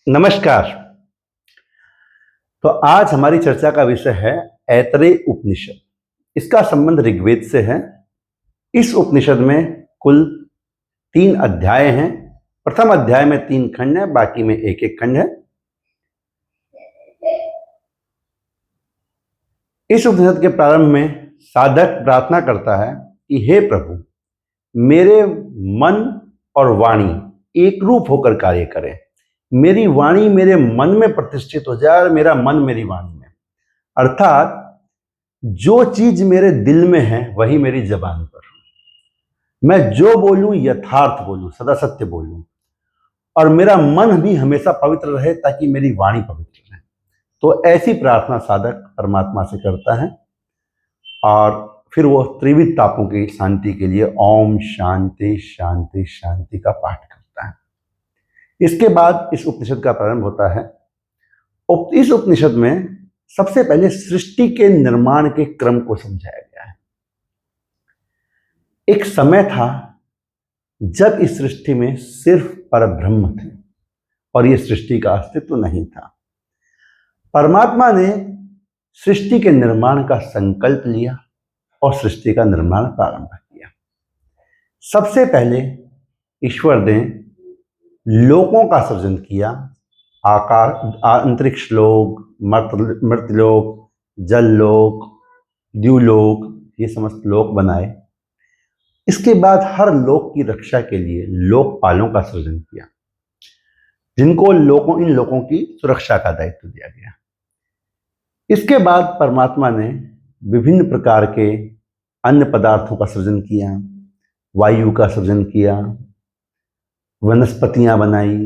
नमस्कार। तो आज हमारी चर्चा का विषय है ऐतरेय उपनिषद। इसका संबंध ऋग्वेद से है। इस उपनिषद में कुल 3 अध्याय हैं। प्रथम अध्याय में 3 खंड हैं, बाकी में एक एक खंड है। इस उपनिषद के प्रारंभ में साधक प्रार्थना करता है कि हे प्रभु, मेरे मन और वाणी एक रूप होकर कार्य करें। मेरी वाणी मेरे मन में प्रतिष्ठित हो जाए और मेरा मन मेरी वाणी में, अर्थात जो चीज मेरे दिल में है वही मेरी जबान पर, मैं जो बोलूं यथार्थ बोलूं, सदा सत्य बोलूं, और मेरा मन भी हमेशा पवित्र रहे ताकि मेरी वाणी पवित्र रहे। तो ऐसी प्रार्थना साधक परमात्मा से करता है और फिर वो त्रिविध तापों की शांति के लिए ओम शांति शांति शांति का पाठ करता है। इसके बाद इस उपनिषद का प्रारंभ होता है। इस उपनिषद में सबसे पहले सृष्टि के निर्माण के क्रम को समझाया गया है। एक समय था जब इस सृष्टि में सिर्फ परब्रह्म थे और ये सृष्टि का अस्तित्व नहीं था। परमात्मा ने सृष्टि के निर्माण का संकल्प लिया और सृष्टि का निर्माण प्रारंभ किया। सबसे पहले ईश्वर ने लोकों का सृजन किया। आकाश, अंतरिक्ष लोक, मर्त्यलोक, जल लोक, द्युलोक, ये समस्त लोक बनाए। इसके बाद हर लोक की रक्षा के लिए लोकपालों का सृजन किया, जिनको इन लोकों की सुरक्षा का दायित्व दिया गया। इसके बाद परमात्मा ने विभिन्न प्रकार के अन्य पदार्थों का सृजन किया, वायु का सृजन किया, वनस्पतियां बनाई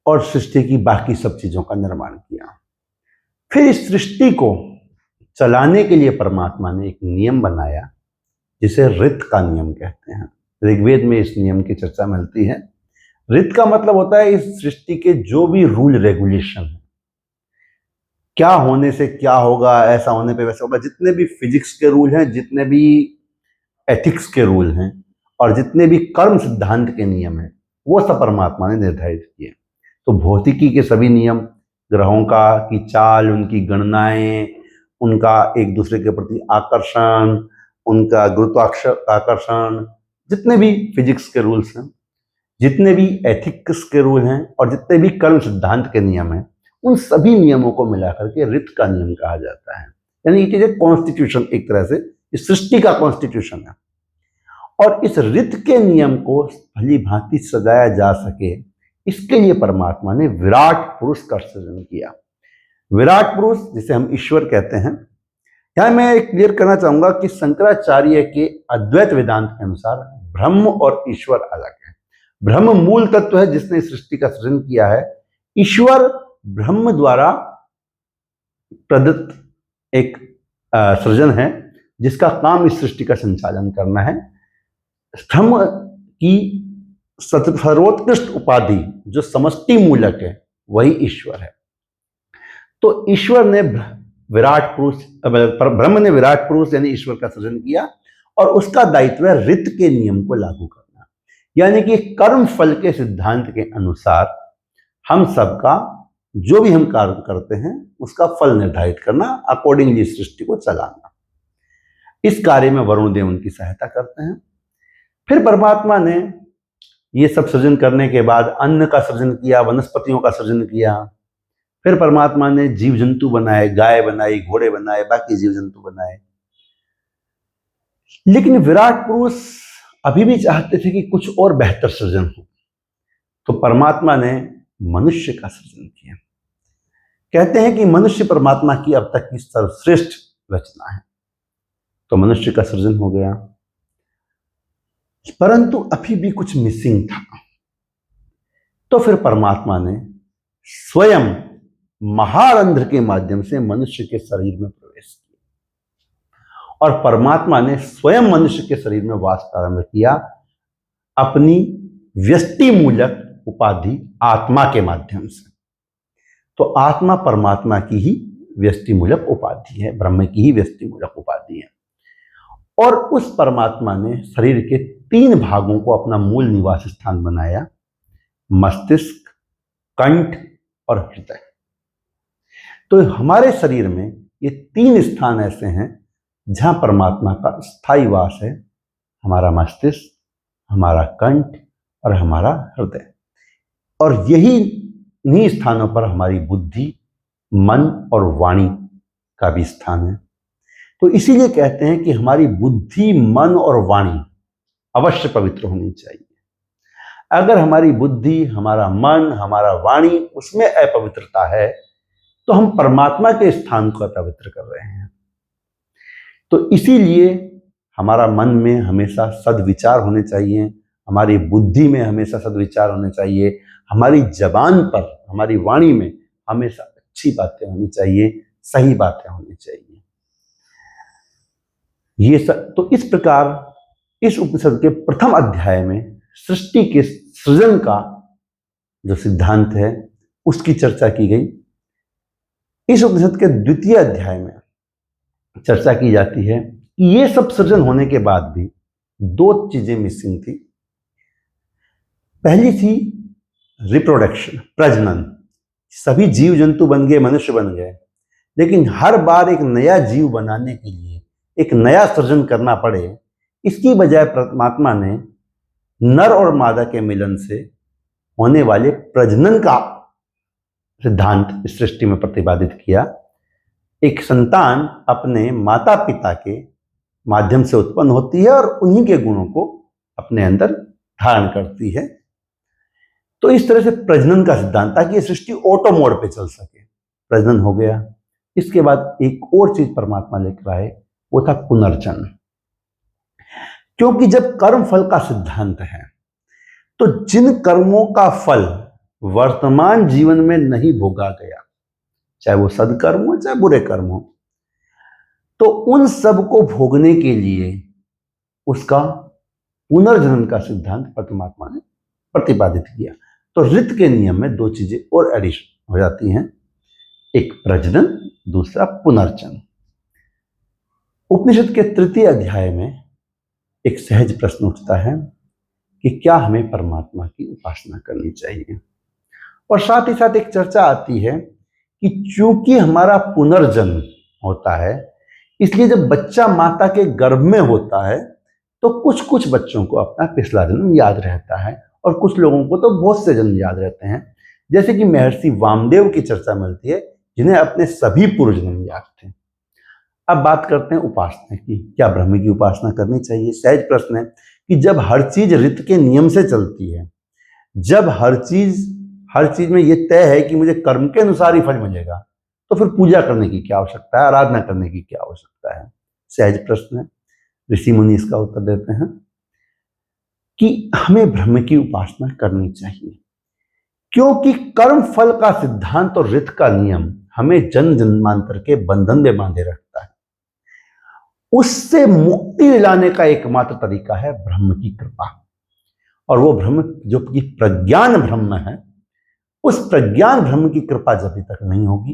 और सृष्टि की बाकी सब चीजों का निर्माण किया। फिर इस सृष्टि को चलाने के लिए परमात्मा ने एक नियम बनाया जिसे ऋत का नियम कहते हैं। ऋग्वेद में इस नियम की चर्चा मिलती है। ऋत का मतलब होता है इस सृष्टि के जो भी रूल रेगुलेशन है, क्या होने से क्या होगा, ऐसा होने पे वैसा होगा, जितने भी फिजिक्स के रूल हैं, जितने भी एथिक्स के रूल हैं और जितने भी कर्म सिद्धांत के नियम हैं, वो सब परमात्मा ने निर्धारित किए। तो भौतिकी के सभी नियम, ग्रहों का की चाल, उनकी गणनाएं, उनका एक दूसरे के प्रति आकर्षण, उनका गुरुत्वाकर्षण, जितने भी फिजिक्स के रूल्स हैं, जितने भी एथिक्स के रूल हैं और जितने भी कर्म सिद्धांत के नियम हैं, उन सभी नियमों को मिलाकर के ऋत का नियम कहा जाता है। यानी ये कॉन्स्टिट्यूशन, एक तरह से इस सृष्टि का कॉन्स्टिट्यूशन है। और इस ऋत के नियम को भली भांति सजाया जा सके, इसके लिए परमात्मा ने विराट पुरुष का सृजन किया। विराट पुरुष जिसे हम ईश्वर कहते हैं। यहां मैं एक क्लियर करना चाहूंगा कि शंकराचार्य के अद्वैत वेदांत के अनुसार ब्रह्म और ईश्वर अलग है। ब्रह्म मूल तत्व है जिसने सृष्टि का सृजन किया है। ईश्वर ब्रह्म द्वारा प्रदत्त एक सृजन है जिसका काम इस सृष्टि का संचालन करना है। ब्रह्म की सर्वोत्कृष्ट उपाधि जो समष्टि मूलक है वही ईश्वर है। तो ईश्वर ने विराट पुरुष, ब्रह्म ने विराट पुरुष यानी ईश्वर का सृजन किया और उसका दायित्व है ऋत के नियम को लागू करना। यानी कि कर्म फल के सिद्धांत के अनुसार हम सबका जो भी हम कार्य करते हैं उसका फल निर्धारित करना, अकॉर्डिंगली सृष्टि को चलाना। इस कार्य में वरुण देव उनकी सहायता करते हैं। फिर परमात्मा ने ये सब सृजन करने के बाद अन्न का सृजन किया, वनस्पतियों का सृजन किया। फिर परमात्मा ने जीव जंतु बनाए, गाय बनाई, घोड़े बनाए, बाकी जीव जंतु बनाए। लेकिन विराट पुरुष अभी भी चाहते थे कि कुछ और बेहतर सृजन हो, तो परमात्मा ने मनुष्य का सृजन किया। कहते हैं कि मनुष्य परमात्मा की अब तक की सर्वश्रेष्ठ रचना है। तो मनुष्य का सृजन हो गया, परंतु अभी भी कुछ मिसिंग था। तो फिर परमात्मा ने स्वयं महारंध्र के माध्यम से मनुष्य के शरीर में प्रवेश किया और परमात्मा ने स्वयं मनुष्य के शरीर में वास प्रारंभ किया अपनी व्यष्टि मूलक उपाधि आत्मा के माध्यम से। तो आत्मा परमात्मा की ही व्यष्टि मूलक उपाधि है, ब्रह्म की ही व्यष्टि मूलक उपाधि है। और उस परमात्मा ने शरीर के 3 भागों को अपना मूल निवास स्थान बनाया, मस्तिष्क, कंठ और हृदय। तो हमारे शरीर में ये 3 स्थान ऐसे हैं जहां परमात्मा का स्थायी वास है, हमारा मस्तिष्क, हमारा कंठ और हमारा हृदय। और यही इन्हीं स्थानों पर हमारी बुद्धि, मन और वाणी का भी स्थान है। तो इसीलिए कहते हैं कि हमारी बुद्धि, मन और वाणी अवश्य पवित्र होनी चाहिए। अगर हमारी बुद्धि, हमारा मन, हमारा वाणी उसमें अपवित्रता है तो हम परमात्मा के स्थान को अपवित्र कर रहे हैं। तो इसीलिए हमारा मन में हमेशा सद्विचार होने चाहिए, हमारी बुद्धि में हमेशा सद्विचार होने चाहिए, हमारी जबान पर, हमारी वाणी में हमेशा अच्छी बातें होनी चाहिए, सही बातें होनी चाहिए। ये सब तो इस प्रकार इस उपनिषद के प्रथम अध्याय में सृष्टि के सृजन का जो सिद्धांत है उसकी चर्चा की गई। इस उपनिषद के द्वितीय अध्याय में चर्चा की जाती है कि ये सब सृजन होने के बाद भी 2 चीजें मिसिंग थी। पहली थी रिप्रोडक्शन, प्रजनन। सभी जीव जंतु बन गए, मनुष्य बन गए, लेकिन हर बार एक नया जीव बनाने के लिए एक नया सृजन करना पड़े, इसकी बजाय परमात्मा ने नर और मादा के मिलन से होने वाले प्रजनन का सिद्धांत इस सृष्टि में प्रतिपादित किया। एक संतान अपने माता पिता के माध्यम से उत्पन्न होती है और उन्हीं के गुणों को अपने अंदर धारण करती है। तो इस तरह से प्रजनन का सिद्धांत, ताकि ये सृष्टि ऑटो मोड पे चल सके। प्रजनन हो गया। इसके बाद एक और चीज परमात्मा लेकर आए, वो था पुनर्जन्म। क्योंकि जब कर्म फल का सिद्धांत है तो जिन कर्मों का फल वर्तमान जीवन में नहीं भोगा गया, चाहे वो सदकर्म हो चाहे बुरे कर्म हो, तो उन सब को भोगने के लिए उसका पुनर्जन्म का सिद्धांत परमात्मा ने प्रतिपादित किया। तो ऋत के नियम में 2 चीजें और एडिशन हो जाती हैं, एक प्रजनन, दूसरा पुनर्जन्म। उपनिषद के तृतीय अध्याय में एक सहज प्रश्न उठता है कि क्या हमें परमात्मा की उपासना करनी चाहिए। और साथ ही साथ एक चर्चा आती है कि चूंकि हमारा पुनर्जन्म होता है, इसलिए जब बच्चा माता के गर्भ में होता है तो कुछ कुछ बच्चों को अपना पिछला जन्म याद रहता है और कुछ लोगों को तो बहुत से जन्म याद रहते हैं। जैसे कि महर्षि वामदेव की चर्चा मिलती है, जिन्हें अपने सभी पूर्व जन्म याद थे। अब बात करते हैं उपासना की। क्या ब्रह्म की उपासना करनी चाहिए? सहज प्रश्न है कि जब हर चीज ऋत के नियम से चलती है, जब हर चीज में यह तय है कि मुझे कर्म के अनुसार ही फल मिलेगा, तो फिर पूजा करने की क्या आवश्यकता है, आराधना करने की क्या आवश्यकता है? सहज प्रश्न है। ऋषि मुनि इसका उत्तर देते हैं कि हमें ब्रह्म की उपासना करनी चाहिए, क्योंकि कर्म फल का सिद्धांत और ऋत का नियम हमें जन्म जन्मांतर के बंधन में बांधे रखता है। उससे मुक्ति दिलाने का एकमात्र तरीका है ब्रह्म की कृपा। और वो ब्रह्म जो कि प्रज्ञान ब्रह्म है, उस प्रज्ञान ब्रह्म की कृपा जब तक नहीं होगी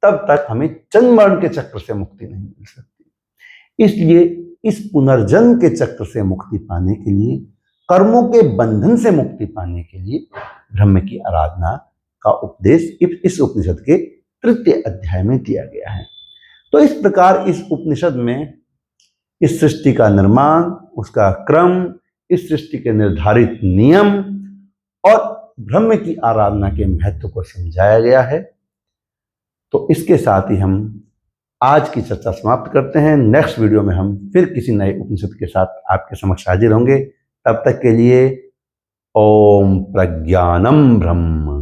तब तक हमें जन्म मरण के चक्र से मुक्ति नहीं मिल सकती। इसलिए इस पुनर्जन्म के चक्र से मुक्ति पाने के लिए, कर्मों के बंधन से मुक्ति पाने के लिए ब्रह्म की आराधना का उपदेश इस उपनिषद के तृतीय अध्याय में दिया गया है। तो इस प्रकार इस उपनिषद में इस सृष्टि का निर्माण, उसका क्रम, इस सृष्टि के निर्धारित नियम और ब्रह्म की आराधना के महत्व को समझाया गया है। तो इसके साथ ही हम आज की चर्चा समाप्त करते हैं। नेक्स्ट वीडियो में हम फिर किसी नए उपनिषद के साथ आपके समक्ष हाजिर होंगे। तब तक के लिए ओम प्रज्ञानम ब्रह्म।